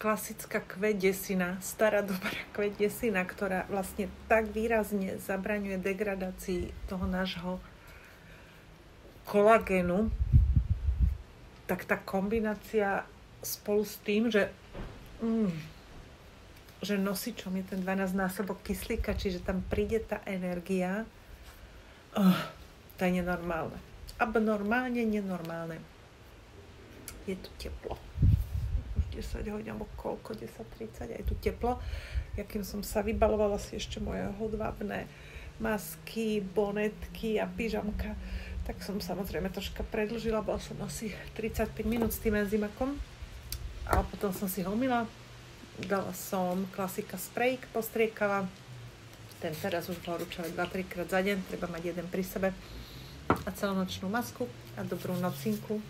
klasická kvetdesina, stará dobrá kvetdesina, ktorá vlastne tak výrazne zabraňuje degradácii toho nášho kolagénu, tak tá kombinácia spolu s tým, že nosičom je ten 12-násobok kyslíka, čiže tam príde tá energia, to je nenormálne. Abnormálne nenormálne. Je tu teplo. 10 hodín, alebo koľko, 10:30, je tu teplo. Ja kým som sa vybalovala si ešte moje hodvábne masky, bonetky a pyžamka, tak som samozrejme troška predĺžila, bola som asi 35 minút s tým enzymakom, ale potom som si ho umyla, dala som klasika sprej, postriekala, ten teraz už horúčave 2-3 krát za deň, treba mať jeden pri sebe a celonočnú masku a dobrú nocinku.